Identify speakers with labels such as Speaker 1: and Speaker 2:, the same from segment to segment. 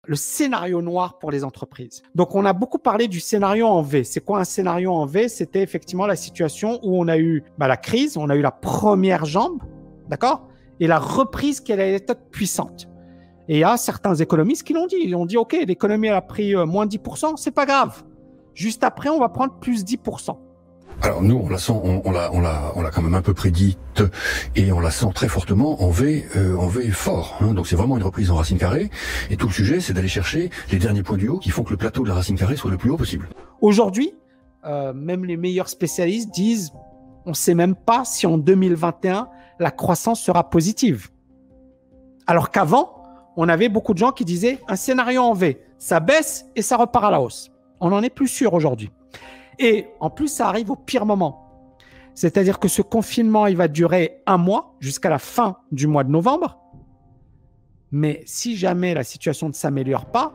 Speaker 1: le scénario noir pour les entreprises. Donc, on a beaucoup parlé du scénario en V. C'est quoi un scénario en V? C'était effectivement la situation où on a eu la crise, on a eu la première jambe, d'accord? Et la reprise qui allait être puissante. Et il y a certains économistes qui l'ont dit. Ils ont dit, OK, l'économie elle a pris moins 10%, c'est pas grave. Juste après, on va prendre plus 10%.
Speaker 2: Alors nous, on la sent, on l'a quand même un peu prédite et on la sent très fortement en V fort. Hein. Donc c'est vraiment une reprise en racine carrée. Et tout le sujet, c'est d'aller chercher les derniers points du haut qui font que le plateau de la racine carrée soit le plus haut possible.
Speaker 1: Aujourd'hui, même les meilleurs spécialistes disent, on ne sait même pas si en 2021, la croissance sera positive. Alors qu'avant, on avait beaucoup de gens qui disaient un scénario en V, ça baisse et ça repart à la hausse. On n'en est plus sûr aujourd'hui. Et en plus, ça arrive au pire moment. C'est-à-dire que ce confinement, il va durer 1 mois jusqu'à la fin du mois de novembre. Mais si jamais la situation ne s'améliore pas,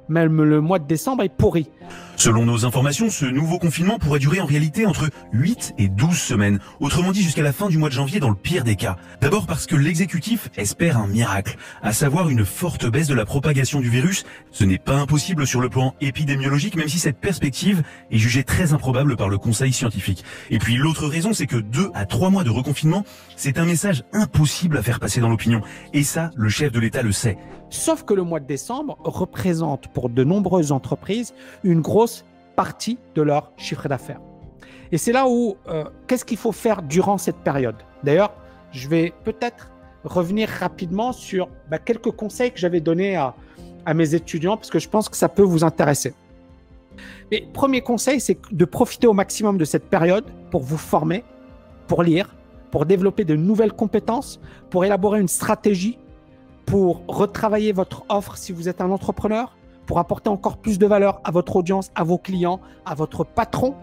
Speaker 1: même le mois de décembre est pourri.
Speaker 3: Selon nos informations, ce nouveau confinement pourrait durer en réalité entre 8 et 12 semaines. Autrement dit, jusqu'à la fin du mois de janvier dans le pire des cas. D'abord parce que l'exécutif espère un miracle, à savoir une forte baisse de la propagation du virus. Ce n'est pas impossible sur le plan épidémiologique, même si cette perspective est jugée très improbable par le conseil scientifique. Et puis l'autre raison, c'est que 2 à 3 mois de reconfinement, c'est un message impossible à faire passer dans l'opinion. Et ça, le chef de l'État le sait.
Speaker 1: Sauf que le mois de décembre représente pour de nombreuses entreprises une grosse partie de leur chiffre d'affaires. Et c'est là où, qu'est-ce qu'il faut faire durant cette période? D'ailleurs, je vais peut-être revenir rapidement sur quelques conseils que j'avais donnés à mes étudiants parce que je pense que ça peut vous intéresser. Mais premier conseil, c'est de profiter au maximum de cette période pour vous former, pour lire, pour développer de nouvelles compétences, pour élaborer une stratégie, pour retravailler votre offre si vous êtes un entrepreneur, pour apporter encore plus de valeur à votre audience, à vos clients, à votre patron.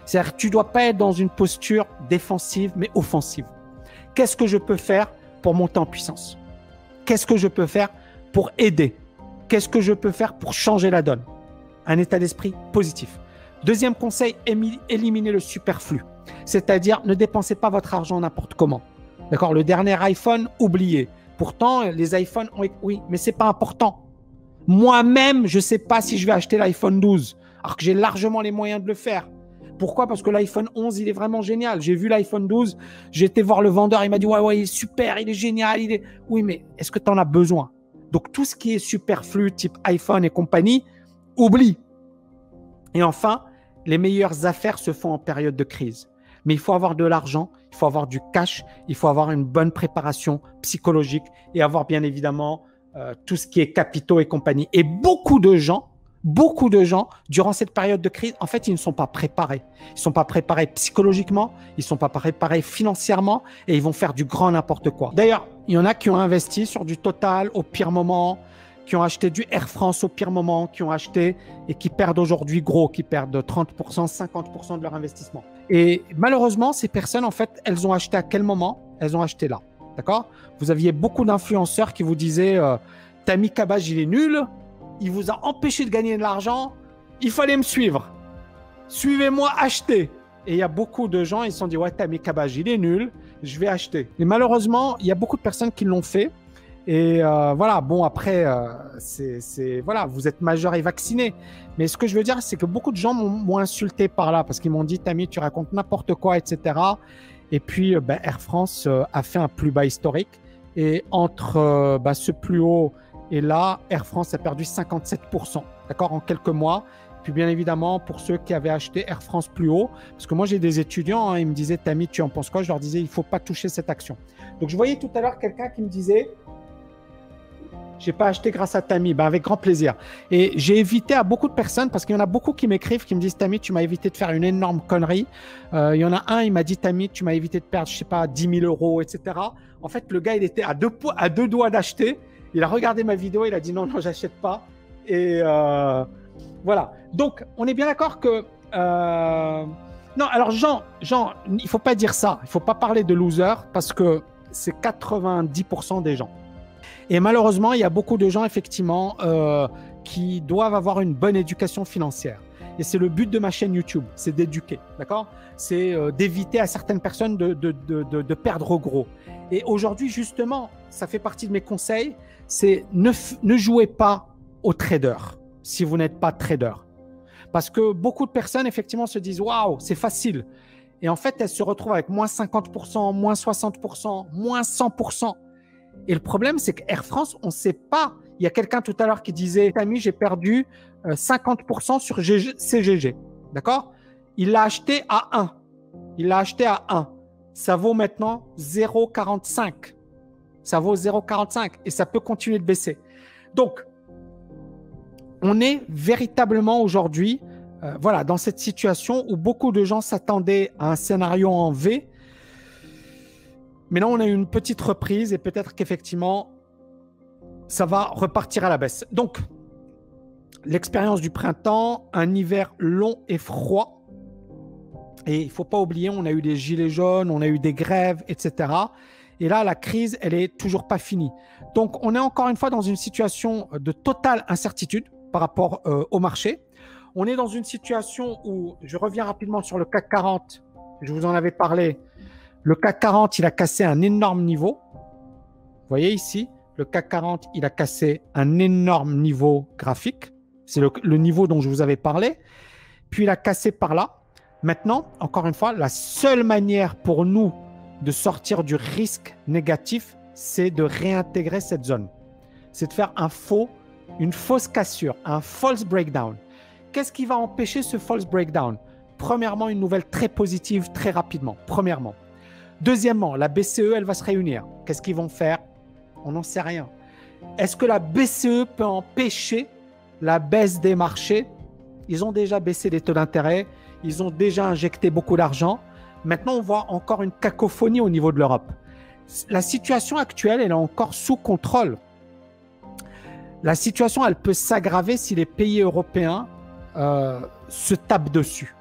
Speaker 1: C'est-à-dire que tu ne dois pas être dans une posture défensive, mais offensive. Qu'est-ce que je peux faire pour monter en puissance? Qu'est-ce que je peux faire pour aider? Qu'est-ce que je peux faire pour changer la donne? Un état d'esprit positif. Deuxième conseil, éliminez le superflu. C'est-à-dire, ne dépensez pas votre argent n'importe comment. D'accord? Le dernier iPhone, oubliez. Pourtant, les iPhones, oui, mais ce n'est pas important. Moi-même, je ne sais pas si je vais acheter l'iPhone 12, alors que j'ai largement les moyens de le faire. Pourquoi? Parce que l'iPhone 11, il est vraiment génial. J'ai vu l'iPhone 12, j'ai été voir le vendeur, il m'a dit « Ouais, il est super, il est génial. Oui, mais est-ce que tu en as besoin? » Donc, tout ce qui est superflu, type iPhone et compagnie, oublie. Et enfin, les meilleures affaires se font en période de crise. Mais il faut avoir de l'argent, il faut avoir du cash, il faut avoir une bonne préparation psychologique et avoir bien évidemment tout ce qui est capitaux et compagnie. Et beaucoup de gens, durant cette période de crise, en fait, ils ne sont pas préparés. Ils ne sont pas préparés psychologiquement, ils ne sont pas préparés financièrement et ils vont faire du grand n'importe quoi. D'ailleurs, il y en a qui ont investi sur du Total au pire moment, qui ont acheté du Air France au pire moment, qui ont acheté et qui perdent aujourd'hui gros, qui perdent 30%, 50% de leur investissement. Et malheureusement, ces personnes, en fait, elles ont acheté à quel moment? Elles ont acheté là, d'accord? Vous aviez beaucoup d'influenceurs qui vous disaient « Tammy Kabaj, il est nul, il vous a empêché de gagner de l'argent, il fallait me suivre. Suivez-moi, achetez !» Et il y a beaucoup de gens, ils se sont dit « Ouais, Tammy Kabaj, il est nul, je vais acheter. » Et malheureusement, il y a beaucoup de personnes qui l'ont fait. Et voilà, bon, après, voilà, vous êtes majeur et vacciné. Mais ce que je veux dire, c'est que beaucoup de gens m'ont insulté par là parce qu'ils m'ont dit, Tammy, tu racontes n'importe quoi, etc. Et puis, Air France a fait un plus bas historique. Et entre ce plus haut et là, Air France a perdu 57%, d'accord, en quelques mois. Puis bien évidemment, pour ceux qui avaient acheté Air France plus haut, parce que moi j'ai des étudiants, ils me disaient, Tammy, tu en penses quoi? Je leur disais, il ne faut pas toucher cette action. Donc je voyais tout à l'heure quelqu'un qui me disait, j'ai pas acheté grâce à Tammy, avec grand plaisir. Et j'ai évité à beaucoup de personnes, parce qu'il y en a beaucoup qui m'écrivent, qui me disent, Tammy, tu m'as évité de faire une énorme connerie. Il y en a un, il m'a dit, Tammy, tu m'as évité de perdre, je sais pas, 10 000 euros, etc. En fait, le gars, il était à deux doigts d'acheter. Il a regardé ma vidéo, il a dit, non, j'achète pas. Et voilà. Donc, on est bien d'accord que... Non, alors Jean, il faut pas dire ça. Il faut pas parler de loser, parce que c'est 90% des gens. Et malheureusement, il y a beaucoup de gens, effectivement, qui doivent avoir une bonne éducation financière. Et c'est le but de ma chaîne YouTube, c'est d'éduquer, d'accord? C'est d'éviter à certaines personnes de perdre gros. Et aujourd'hui, justement, ça fait partie de mes conseils, c'est ne jouez pas aux traders, si vous n'êtes pas trader. Parce que beaucoup de personnes, effectivement, se disent « Waouh, c'est facile ». Et en fait, elles se retrouvent avec moins 50%, moins 60%, moins 100%. Et le problème, c'est qu'Air France, on ne sait pas. Il y a quelqu'un tout à l'heure qui disait « Ami, j'ai perdu 50% sur CGG ». D'accord? Il l'a acheté à 1. Il l'a acheté à 1. Ça vaut maintenant 0,45. Ça vaut 0,45 et ça peut continuer de baisser. Donc, on est véritablement aujourd'hui voilà, dans cette situation où beaucoup de gens s'attendaient à un scénario en V. Mais là, on a eu une petite reprise et peut-être qu'effectivement, ça va repartir à la baisse. Donc, l'expérience du printemps, un hiver long et froid. Et il ne faut pas oublier, on a eu des gilets jaunes, on a eu des grèves, etc. Et là, la crise, elle n'est toujours pas finie. Donc, on est encore une fois dans une situation de totale incertitude par rapport au marché. On est dans une situation où, je reviens rapidement sur le CAC 40, je vous en avais parlé, le CAC 40, il a cassé un énorme niveau. Vous voyez ici, le CAC 40, il a cassé un énorme niveau graphique. C'est le niveau dont je vous avais parlé. Puis, il a cassé par là. Maintenant, encore une fois, la seule manière pour nous de sortir du risque négatif, c'est de réintégrer cette zone. C'est de faire une fausse cassure, un false breakdown. Qu'est-ce qui va empêcher ce false breakdown? Premièrement, une nouvelle très positive très rapidement. Premièrement. Deuxièmement, la BCE, elle va se réunir. Qu'est-ce qu'ils vont faire? On n'en sait rien. Est-ce que la BCE peut empêcher la baisse des marchés? Ils ont déjà baissé les taux d'intérêt. Ils ont déjà injecté beaucoup d'argent. Maintenant, on voit encore une cacophonie au niveau de l'Europe. La situation actuelle, elle est encore sous contrôle. La situation, elle peut s'aggraver si les pays européens se tapent dessus.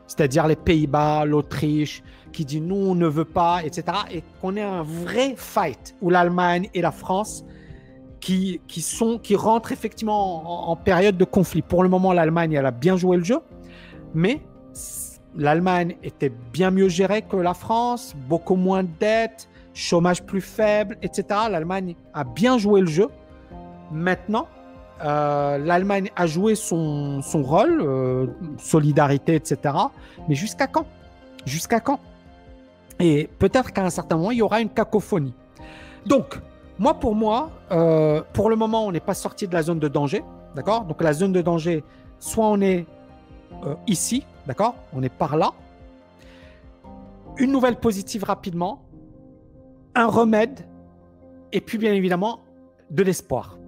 Speaker 1: C'est-à-dire les Pays-Bas, l'Autriche, qui dit nous, on ne veut pas, etc. Et qu'on ait un vrai fight où l'Allemagne et la France qui rentrent effectivement en période de conflit. Pour le moment, l'Allemagne, elle a bien joué le jeu, mais l'Allemagne était bien mieux gérée que la France, beaucoup moins de dettes, chômage plus faible, etc. L'Allemagne a bien joué le jeu. Maintenant, l'Allemagne a joué son rôle, solidarité, etc. Mais jusqu'à quand? Jusqu'à quand? Et peut-être qu'à un certain moment, il y aura une cacophonie. Donc, pour moi, pour le moment, on n'est pas sorti de la zone de danger. D'accord? Donc, la zone de danger, soit on est ici, d'accord? On est par là. Une nouvelle positive rapidement, un remède, et puis bien évidemment, de l'espoir.